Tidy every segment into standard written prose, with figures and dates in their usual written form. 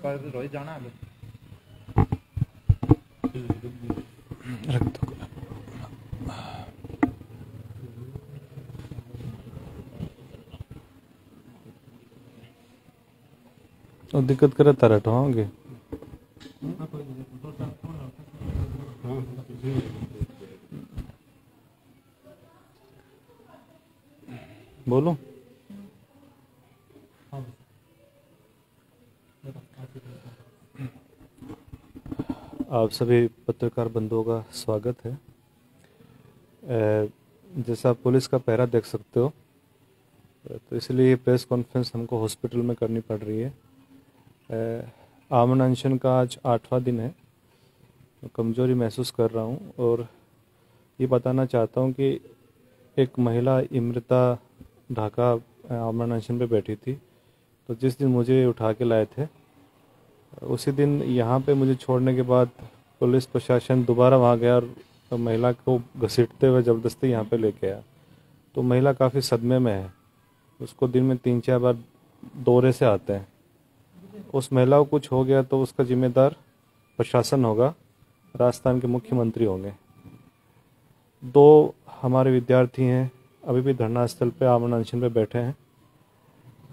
रोहित जाना है रख दो। और दिक्कत करे तारा हटवाओगे। बोलो। आप सभी पत्रकार बंधुओं का स्वागत है। जैसा पुलिस का पहरा देख सकते हो, तो इसलिए ये प्रेस कॉन्फ्रेंस हमको हॉस्पिटल में करनी पड़ रही है। आमरण अनशन का आज 8वां दिन है। कमज़ोरी महसूस कर रहा हूँ और ये बताना चाहता हूँ कि एक महिला इमृता ढाका आमरण अनशन पे बैठी थी। तो जिस दिन मुझे उठा के लाए थे, उसी दिन यहाँ पे मुझे छोड़ने के बाद पुलिस प्रशासन दोबारा वहाँ गया और महिला को घसीटते हुए ज़बरदस्ती यहाँ पे लेके आया। तो महिला काफ़ी सदमे में है। उसको दिन में 3-4 बार दौरे से आते हैं। उस महिला को कुछ हो गया तो उसका जिम्मेदार प्रशासन होगा, राजस्थान के मुख्यमंत्री होंगे। 2 हमारे विद्यार्थी हैं, अभी भी धरना स्थल पे आमरण अनशन पे बैठे हैं।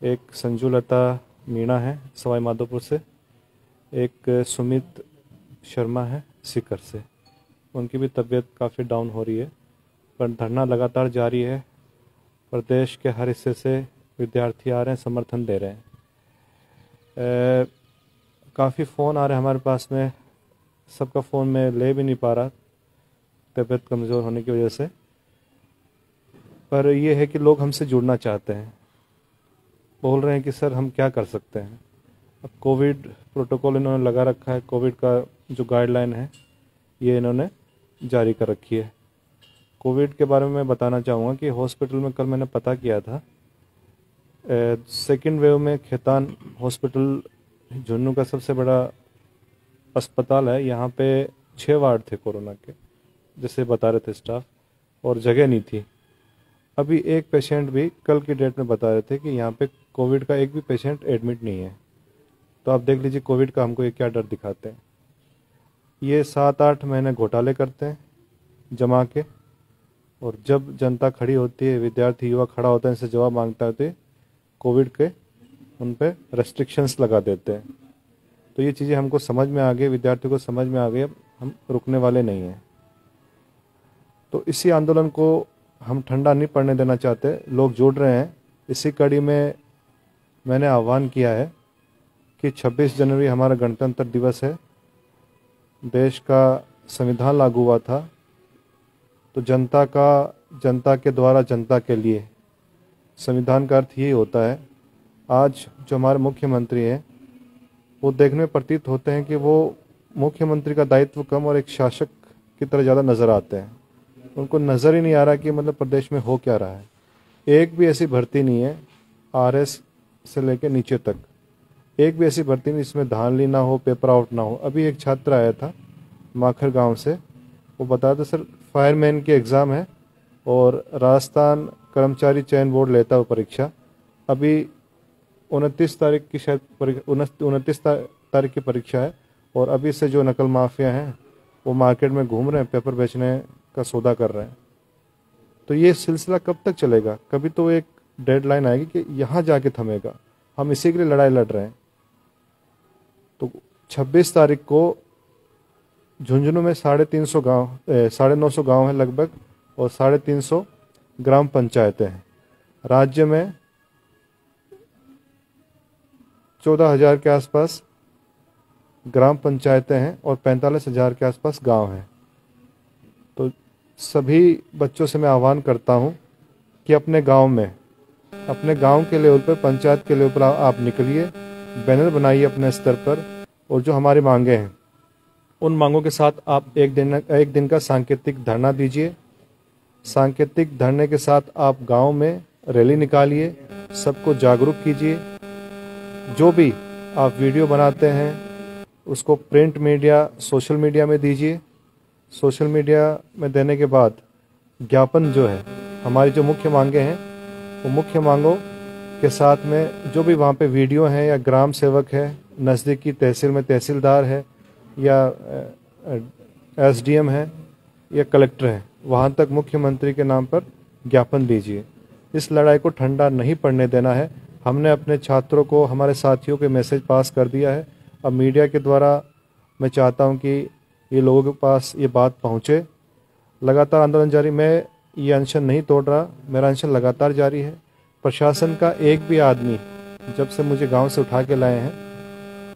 एक संजू लता मीणा है सवाई माधोपुर से, एक सुमित शर्मा है सीकर से। उनकी भी तबीयत काफ़ी डाउन हो रही है, पर धरना लगातार जारी है। प्रदेश के हर हिस्से से विद्यार्थी आ रहे हैं, समर्थन दे रहे हैं। काफ़ी फ़ोन आ रहे हैं हमारे पास में, सबका फ़ोन में ले भी नहीं पा रहा तबीयत कमज़ोर होने की वजह से। पर यह है कि लोग हमसे जुड़ना चाहते हैं, बोल रहे हैं कि सर हम क्या कर सकते हैं। अब कोविड प्रोटोकॉल इन्होंने लगा रखा है, कोविड का जो गाइडलाइन है ये इन्होंने जारी कर रखी है। कोविड के बारे में मैं बताना चाहूँगा कि हॉस्पिटल में कल मैंने पता किया था, सेकेंड वेव में खेतान हॉस्पिटल झुन्नू का सबसे बड़ा अस्पताल है। यहाँ पे 6 वार्ड थे कोरोना के, जैसे बता रहे थे स्टाफ, और जगह नहीं थी। अभी एक पेशेंट भी कल की डेट में बता रहे थे कि यहाँ पे कोविड का एक भी पेशेंट एडमिट नहीं है। तो आप देख लीजिए कोविड का हमको ये क्या डर दिखाते हैं। ये 7-8 महीने घोटाले करते हैं जमा के, और जब जनता खड़ी होती है, विद्यार्थी युवा खड़ा होता है, इनसे जवाब मांगता है, तो कोविड के उन पे रेस्ट्रिक्शंस लगा देते हैं। तो ये चीज़ें हमको समझ में आ गई, विद्यार्थियों को समझ में आ गई, अब हम रुकने वाले नहीं हैं। तो इसी आंदोलन को हम ठंडा नहीं पड़ने देना चाहते, लोग जुड़ रहे हैं। इसी कड़ी में मैंने आह्वान किया है कि 26 जनवरी हमारा गणतंत्र दिवस है, देश का संविधान लागू हुआ था, तो जनता के द्वारा जनता के लिए, संविधान का अर्थ यही होता है। आज जो हमारे मुख्यमंत्री हैं, वो देखने में प्रतीत होते हैं कि वो मुख्यमंत्री का दायित्व कम और एक शासक की तरह ज़्यादा नज़र आते हैं। उनको नज़र ही नहीं आ रहा कि मतलब प्रदेश में हो क्या रहा है। एक भी ऐसी भर्ती नहीं है RS से लेकर नीचे तक, एक भी ऐसी भर्ती नहीं जिसमें धांधली ना हो, पेपर आउट ना हो। अभी एक छात्र आया था माखर गांव से, वो बताया था सर फायरमैन की एग्ज़ाम है और राजस्थान कर्मचारी चयन बोर्ड लेता है परीक्षा। अभी 29 तारीख की शायद 29 तारीख की परीक्षा है, और अभी से जो नकल माफिया हैं वो मार्केट में घूम रहे हैं, पेपर बेचने का सौदा कर रहे हैं। तो ये सिलसिला कब तक चलेगा? कभी तो एक डेडलाइन आएगी कि यहाँ जाके थमेगा। हम इसी के लिए लड़ाई लड़ रहे हैं। तो 26 तारीख को झुंझुनू में 350 गाँव 950 गाँव है लगभग, और 350 ग्राम पंचायतें हैं। राज्य में 14,000 के आसपास ग्राम पंचायतें हैं और 45,000 के आसपास गांव हैं। तो सभी बच्चों से मैं आह्वान करता हूं कि अपने गांव में, अपने गांव के लेवल पर, पंचायत के लेवल पर आप निकलिए, बैनर बनाइए अपने स्तर पर, और जो हमारी मांगे हैं उन मांगों के साथ आप एक दिन का सांकेतिक धरना दीजिए। सांकेतिक धरने के साथ आप गांव में रैली निकालिए, सबको जागरूक कीजिए। जो भी आप वीडियो बनाते हैं उसको प्रिंट मीडिया, सोशल मीडिया में दीजिए। सोशल मीडिया में देने के बाद ज्ञापन जो है, हमारी जो मुख्य मांगे हैं, वो मुख्य मांगों के साथ में जो भी वहाँ पे वीडियो हैं या ग्राम सेवक है नज़दीकी तहसील में तहसीलदार है या एसडीएम है या कलेक्टर है, वहाँ तक मुख्यमंत्री के नाम पर ज्ञापन दीजिए। इस लड़ाई को ठंडा नहीं पड़ने देना है। हमने अपने छात्रों को, हमारे साथियों के मैसेज पास कर दिया है। अब मीडिया के द्वारा मैं चाहता हूं कि ये लोगों के पास ये बात पहुंचे। लगातार आंदोलन जारी, मैं ये अनशन नहीं तोड़ रहा, मेरा अनशन लगातार जारी है। प्रशासन का एक भी आदमी, जब से मुझे गांव से उठा के लाए हैं,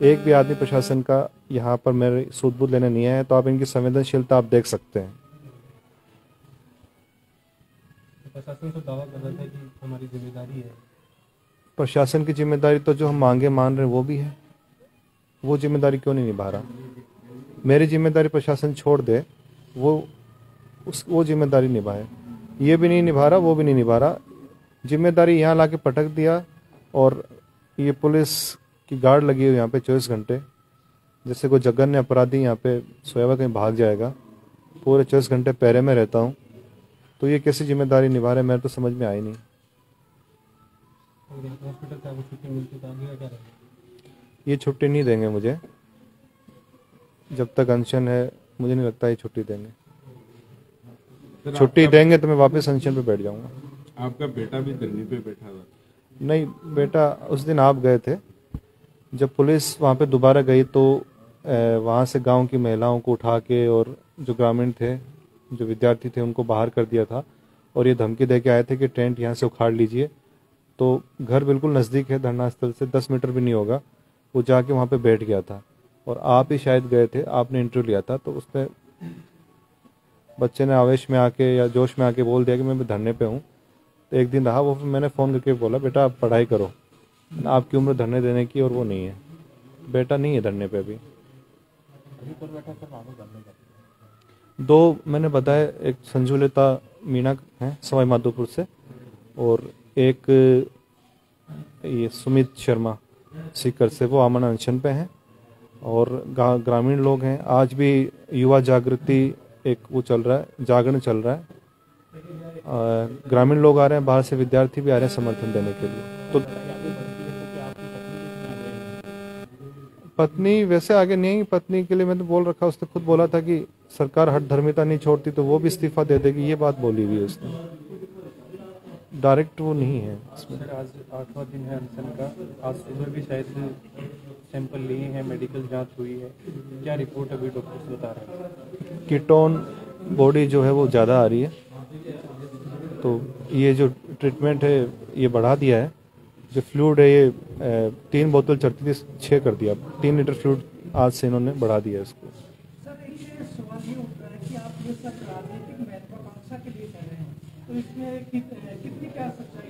एक भी आदमी प्रशासन का यहाँ पर मेरे सूद-बूद लेने नहीं आया है। तो आप इनकी संवेदनशीलता आप देख सकते हैं। प्रशासन तो दावा कर रहा था कि हमारी जिम्मेदारी है। प्रशासन की जिम्मेदारी तो जो हम मांगे मान रहे हैं वो भी है, वो जिम्मेदारी क्यों नहीं निभा रहा? मेरी जिम्मेदारी प्रशासन छोड़ दे, वो जिम्मेदारी निभाए। ये भी नहीं निभा रहा, वो भी नहीं निभा रहा। जिम्मेदारी यहाँ लाके पटक दिया और ये पुलिस की गार्ड लगी हुई यहाँ पे 24 घंटे, जैसे कोई जघन्य अपराधी यहाँ पे सोया हुआ कहीं भाग जाएगा। पूरे 24 घंटे पहरे में रहता हूँ, तो ये कैसी जिम्मेदारी निभा रहे, मेरे तो समझ में आई नहीं। हॉस्पिटल से आपको छुट्टी मिलती तो आगे का क्या रहेगा? ये छुट्टी नहीं देंगे मुझे, जब तक अनशन है मुझे नहीं लगता ये छुट्टी देंगे। छुट्टी देंगे तो मैं वापस अनशन पे बैठ जाऊंगा। आपका बेटा भी धरने पे बैठा था? नहीं, बेटा उस दिन आप गए थे, जब पुलिस वहाँ पे दोबारा गई तो वहाँ से गांव की महिलाओं को उठा के और जो ग्रामीण थे, जो विद्यार्थी थे, उनको बाहर कर दिया था और ये धमकी दे के आए थे कि टेंट यहाँ से उखाड़ लीजिए। तो घर बिल्कुल नज़दीक है धरना स्थल से, 10 मीटर भी नहीं होगा। वो जाके वहाँ पे बैठ गया था और आप ही शायद गए थे, आपने इंटरव्यू लिया था। तो उसमें बच्चे ने आवेश में आके या जोश में आके बोल दिया कि मैं धरने पे हूँ। तो एक दिन रहा वो, मैंने फ़ोन करके बोला बेटा आप पढ़ाई करो, आपकी उम्र धरने देने की और वो नहीं है। बेटा नहीं है धरने पे अभी। दो मैंने बताया, एक संजुलिता मीणा है सवाई माधोपुर से, और एक ये सुमित शर्मा सीकर से, वो अमन अनशन पे हैं। और ग्रामीण लोग हैं। आज भी युवा जागृति एक वो चल रहा है, जागरण चल रहा है। ग्रामीण लोग आ रहे हैं, बाहर से विद्यार्थी भी आ रहे हैं समर्थन देने के लिए। तो पत्नी वैसे आगे नहीं, पत्नी के लिए मैंने बोल रखा, उसने खुद बोला था कि सरकार हठ धर्मिता नहीं छोड़ती तो वो भी इस्तीफा दे देगी, ये बात बोली हुई है उसने। डायरेक्ट वो नहीं है इसमें। सर आज 8वां दिन है अनशन का, आज सुबह भी शायद सैंपल लिए हैं, मेडिकल जांच हुई है, क्या रिपोर्ट अभी डॉक्टर बता रहे हैं? कीटोन बॉडी जो है वो ज़्यादा आ रही है, तो ये जो ट्रीटमेंट है ये बढ़ा दिया है। जो फ्लूइड है ये 3 बोतल चढ़ती थी 6 कर दिया, 3 लीटर फ्लूइड आज से इन्होंने बढ़ा दिया इसको। सर एक सवाल ये उठता है कि आप ये सब राजनीतिक महत्वाकांक्षा के लिए कर रहे हैं, तो इसमें कितनी क्या सच्चाई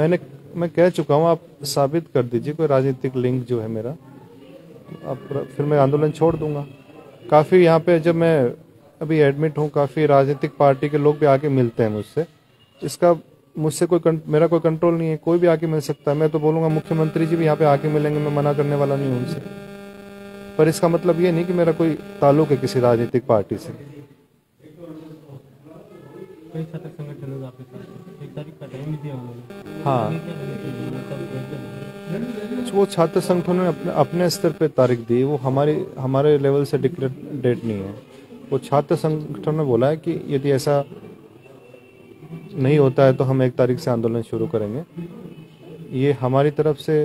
है? मैं कह चुका हूँ, आप साबित कर दीजिए कोई राजनीतिक लिंक जो है मेरा, अब फिर मैं आंदोलन छोड़ दूंगा। काफ़ी यहाँ पे जब मैं अभी एडमिट हूँ, काफ़ी राजनीतिक पार्टी के लोग भी आके मिलते हैं मुझसे। इसका मुझसे मेरा कोई कंट्रोल नहीं है, कोई भी आके मिल सकता है। मैं तो बोलूँगा मुख्यमंत्री जी भी यहाँ पे आके मिलेंगे, मैं मना करने वाला नहीं हूँ उनसे। पर इसका मतलब ये नहीं कि मेरा कोई ताल्लुक है किसी राजनीतिक पार्टी से। कई छात्र संगठनों का आपके साथ 1 तारीख का टाइम भी दिया उन्होंने। हाँ, वो छात्र संगठनों ने अपने स्तर पे तारीख दी, वो हमारे लेवल से डिक्लेयर डेट नहीं है। वो छात्र संगठन ने बोला है कि यदि ऐसा नहीं होता है तो हम 1 तारीख से आंदोलन शुरू करेंगे। ये हमारी तरफ से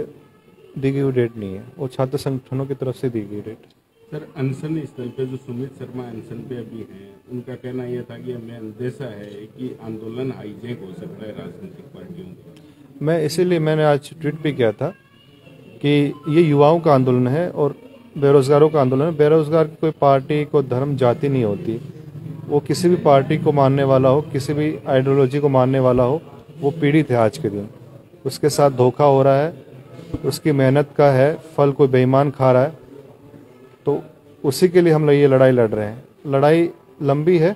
दी गई डेट नहीं है, वो छात्र संगठनों की तरफ से दी गई डेट। सर अनशन स्थल पे जो सुमित शर्मा अनशन पे अभी हैं, उनका कहना यह था कि हमें अंदेशा है कि आंदोलन हाईजैक हो सकता है राजनीतिक पार्टियों का। मैं इसीलिए मैंने आज ट्वीट भी किया था कि ये युवाओं का आंदोलन है और बेरोजगारों का आंदोलन है। बेरोजगार की कोई पार्टी, कोई धर्म, जाति नहीं होती। वो किसी भी पार्टी को मानने वाला हो, किसी भी आइडियोलॉजी को मानने वाला हो, वो पीड़ित है आज के दिन। उसके साथ धोखा हो रहा है, उसकी मेहनत का है फल कोई बेईमान खा रहा है। तो उसी के लिए हम ये लड़ाई लड़ रहे हैं। लड़ाई लंबी है,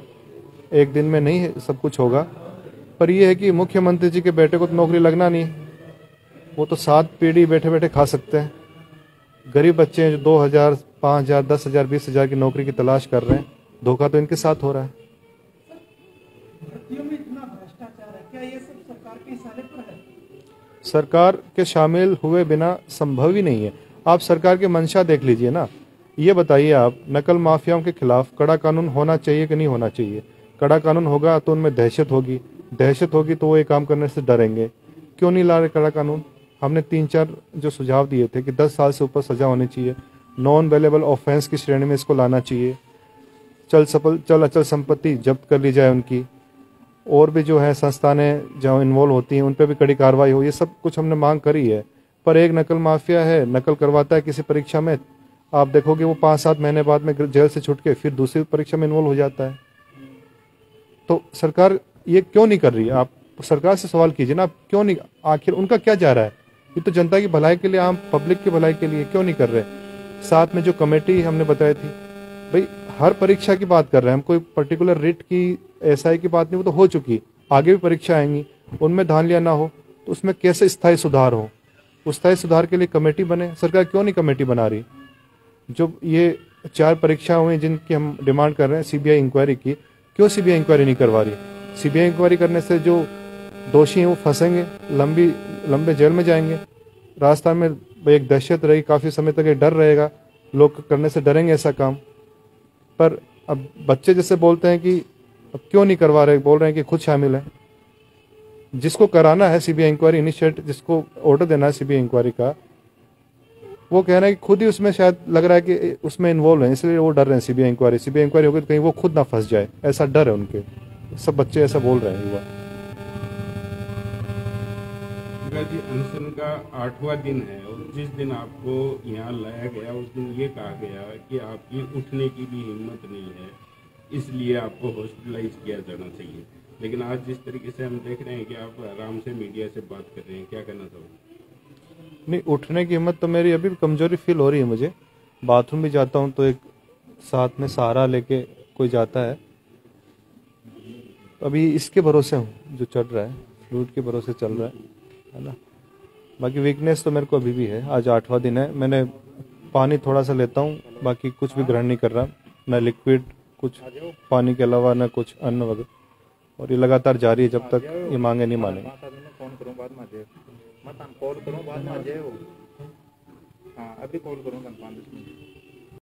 एक दिन में नहीं है सब कुछ होगा। पर यह है कि मुख्यमंत्री जी के बेटे को तो नौकरी लगना नहीं, वो तो 7 पीढ़ी बैठे बैठे खा सकते हैं। गरीब बच्चे हैं जो 2000, 5000, 10,000, 20,000 की नौकरी की तलाश कर रहे हैं। धोखा तो इनके साथ हो रहा है। भर्तियों में इतना भ्रष्टाचार है, क्या ये सब सरकार के इशारे पर है? सरकार के शामिल हुए बिना संभव ही नहीं है। आप सरकार की मंशा देख लीजिए ना। ये बताइए आप, नकल माफियाओं के खिलाफ कड़ा कानून होना चाहिए कि नहीं होना चाहिए? कड़ा कानून होगा तो उनमें दहशत होगी तो वो ये काम करने से डरेंगे। क्यों नहीं ला रहे कड़ा कानून? हमने 3-4 जो सुझाव दिए थे कि 10 साल से ऊपर सजा होनी चाहिए, नॉन वेलेबल ऑफेंस की श्रेणी में इसको लाना चाहिए, चल अचल संपत्ति जब्त कर ली जाए उनकी, और भी जो है संस्थानें जहाँ इन्वॉल्व होती हैं उन पर भी कड़ी कार्रवाई हो। ये सब कुछ हमने मांग करी है। पर एक नकल माफिया है, नकल करवाता है किसी परीक्षा में, आप देखोगे वो 5-7 महीने बाद में जेल से छूट के फिर दूसरी परीक्षा में इन्वॉल्व हो जाता है। तो सरकार ये क्यों नहीं कर रही है? आप सरकार से सवाल कीजिए ना, क्यों नहीं? आखिर उनका क्या जा रहा है? ये तो जनता की भलाई के लिए, आम पब्लिक की भलाई के लिए, क्यों नहीं कर रहे? साथ में जो कमेटी हमने बताई थी, भाई हर परीक्षा की बात कर रहे हैं हम, कोई पर्टिकुलर रिट की एसआई की बात नहीं, वो तो हो चुकी, आगे भी परीक्षा आएंगी, उनमें धांधलियां ना हो तो उसमें कैसे स्थायी सुधार हो? उस स्थायी सुधार के लिए कमेटी बने। सरकार क्यों नहीं कमेटी बना रही? जो ये 4 परीक्षा हुई जिनकी हम डिमांड कर रहे हैं सीबीआई इंक्वायरी की, क्यों सीबीआई इंक्वायरी नहीं करवा रही? सीबीआई इंक्वायरी करने से जो दोषी हैं वो फंसेंगे, लंबे जेल में जाएंगे। राजस्थान में एक दहशत रही काफ़ी समय तक, एक डर रहेगा, लोग करने से डरेंगे ऐसा काम। पर अब बच्चे जैसे बोलते हैं कि अब क्यों नहीं करवा रहे, बोल रहे हैं कि खुद शामिल है। जिसको कराना है सीबीआई इंक्वायरी इनिशिएट, जिसको ऑर्डर देना है सीबीआई इंक्वायरी का, वो कह रहे हैं कि खुद ही उसमें शायद लग रहा है कि उसमें इन्वॉल्व है, इसलिए वो डर रहे हैं सीबीआई इंक्वायरी होगी तो कहीं वो खुद ना फंस जाए, ऐसा डर है उनके। सब बच्चे ऐसा बोल रहे हैं। युवा जी, अनशन का 8वां दिन है और जिस दिन आपको यहाँ लाया गया उस दिन ये कहा गया कि आपकी उठने की भी हिम्मत नहीं है, इसलिए आपको हॉस्पिटलाइज किया जाना चाहिए। लेकिन आज जिस तरीके से हम देख रहे हैं कि आप आराम से मीडिया से बात कर रहे हैं, क्या कहना चाहोगे? नहीं, उठने की हिम्मत तो मेरी अभी भी कमजोरी फील हो रही है मुझे। बाथरूम भी जाता हूँ तो एक साथ में सहारा लेके कोई जाता है। अभी इसके भरोसे हूँ जो चल रहा है, फ्लूइड के भरोसे चल रहा है ना। बाकी वीकनेस तो मेरे को अभी भी है। आज 8वां दिन है, मैंने पानी थोड़ा सा लेता हूँ, बाकी कुछ भी ग्रहण नहीं कर रहा, ना लिक्विड कुछ पानी के अलावा, ना कुछ अन्न वगैरह, और ये लगातार जारी है जब तक ये मांगे नहीं मानेंगे। कॉल करूँ बाद में आ जाए वो। हाँ अभी कॉल करूँ 5-10 मिनट।